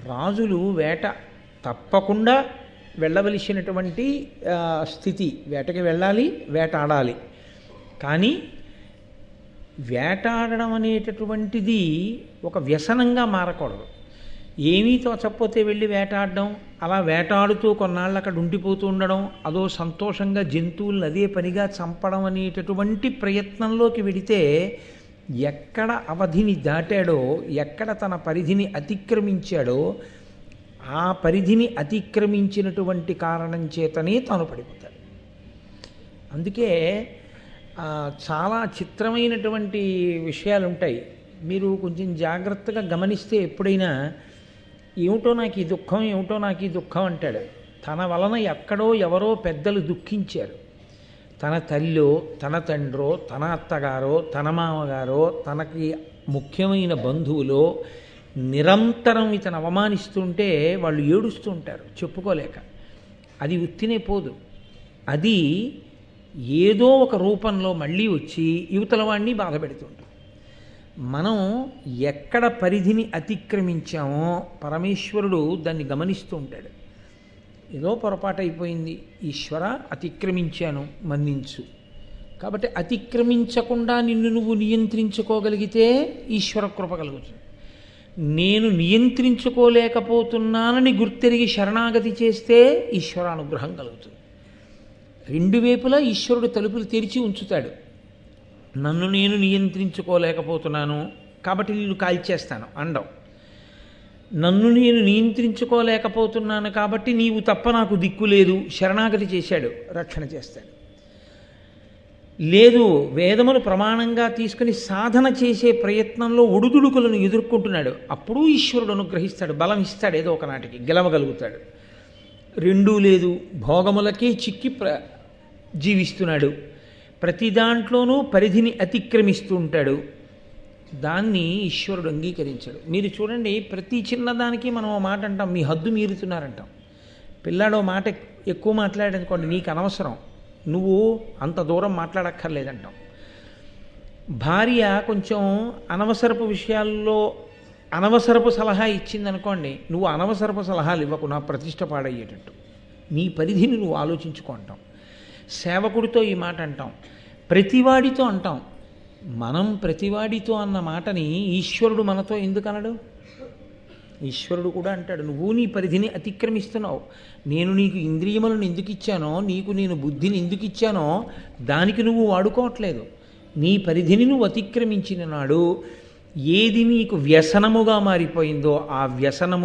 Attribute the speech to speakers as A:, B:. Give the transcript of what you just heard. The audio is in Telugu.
A: రాజులు వేట తప్పకుండా వెళ్ళవలసినటువంటి స్థితి, వేటకి వెళ్ళాలి, వేటాడాలి. కానీ వేటాడడం అనేటటువంటిది ఒక వ్యసనంగా మారకూడదు. ఏమీ తోచకపోతే వెళ్ళి వేటాడడం, అలా వేటాడుతూ కొన్నాళ్ళు అక్కడ ఉండిపోతూ ఉండడం, అదో సంతోషంగా జంతువులను అదే పనిగా చంపడం అనేటటువంటి ప్రయత్నంలోకి వెడితే ఎక్కడ అవధిని దాటాడో, ఎక్కడ తన పరిధిని అతిక్రమించాడో ఆ పరిధిని అతిక్రమించినటువంటి కారణం చేతనే తాను పడిపోతాడు. అందుకే చాలా చిత్రమైనటువంటి విషయాలు ఉంటాయి. మీరు కొంచెం జాగ్రత్తగా గమనిస్తే ఎప్పుడైనా ఏమిటో నాకు ఈ దుఃఖం, ఏమిటో నాకు ఈ దుఃఖం అంటాడు. తన వలన ఎక్కడో ఎవరో పెద్దలు దుఃఖించారు. తన తల్లో, తన తండ్రో, తన అత్తగారో, తన మామగారో, తనకి ముఖ్యమైన బంధువులో నిరంతరం ఇతను అవమానిస్తుంటే వాళ్ళు ఏడుస్తూ ఉంటారు చెప్పుకోలేక. అది ఉత్తినే పోదు, అది ఏదో ఒక రూపంలో మళ్ళీ వచ్చి యువతల వాడిని బాధ పెడుతుంటాం. మనం ఎక్కడ పరిధిని అతిక్రమించామో పరమేశ్వరుడు దాన్ని గమనిస్తూ ఉంటాడు. ఏదో పొరపాటు అయిపోయింది, ఈశ్వర అతిక్రమించాను మన్నించు. కాబట్టి అతిక్రమించకుండా నిన్ను నువ్వు నియంత్రించుకోగలిగితే ఈశ్వర కృప కలుగుతుంది. నేను నియంత్రించుకోలేకపోతున్నానని గుర్తెరిగి శరణాగతి చేస్తే ఈశ్వర అనుగ్రహం కలుగుతుంది. రెండు వైపులా ఈశ్వరుడు తలుపులు తెరిచి ఉంచుతాడు. నన్ను నేను నియంత్రించుకోలేకపోతున్నాను కాబట్టి నేను కాల్చేస్తాను అండం, నన్ను నేను నియంత్రించుకోలేకపోతున్నాను కాబట్టి నీవు తప్ప నాకు దిక్కు లేదు, శరణాగతి చేశాడు, రక్షణ చేస్తాడు. లేదు, వేదమును ప్రమాణంగా తీసుకుని సాధన చేసే ప్రయత్నంలో ఒడుదుడుకులను ఎదుర్కొంటున్నాడు, అప్పుడు ఈశ్వరుడు అనుగ్రహిస్తాడు, బలం ఇస్తాడు, ఏదో ఒకనాటికి గెలవగలుగుతాడు. రెండూ లేదు, భోగములకే చిక్కి జీవిస్తున్నాడు, ప్రతి దాంట్లోనూ పరిధిని అతిక్రమిస్తూ ఉంటాడు, దాన్ని ఈశ్వరుడు అంగీకరించాడు. మీరు చూడండి, ప్రతి చిన్నదానికి మనం ఓ మాట అంటాం, మీ హద్దు మీరుతున్నారంటాం. పిల్లాడో మాట ఎక్కువ మాట్లాడనుకోండి, నీకు అనవసరం, నువ్వు అంత దూరం మాట్లాడక్కర్లేదంటాం. భార్య కొంచెం అనవసరపు విషయాల్లో అనవసరపు సలహా ఇచ్చిందనుకోండి, నువ్వు అనవసరపు సలహాలు ఇవ్వకు, నా ప్రతిష్ట పాడయ్యేటట్టు, నీ పరిధిని నువ్వు ఆలోచించుకుంటాం. సేవకుడితో ఈ మాట అంటాం, ప్రతివాడితో అంటాం. మనం ప్రతివాడితో అన్న మాటని ఈశ్వరుడు మనతో ఎందుకు అనడు? ఈశ్వరుడు కూడా అంటాడు, నువ్వు నీ పరిధిని అతిక్రమిస్తున్నావు, నేను నీకు ఇంద్రియములను ఎందుకు ఇచ్చానో, నీకు నేను బుద్ధిని ఎందుకు ఇచ్చానో దానికి నువ్వు వాడుకోవట్లేదు. నీ పరిధిని నువ్వు అతిక్రమించిన నాడు ఏది నీకు వ్యసనముగా మారిపోయిందో ఆ వ్యసనము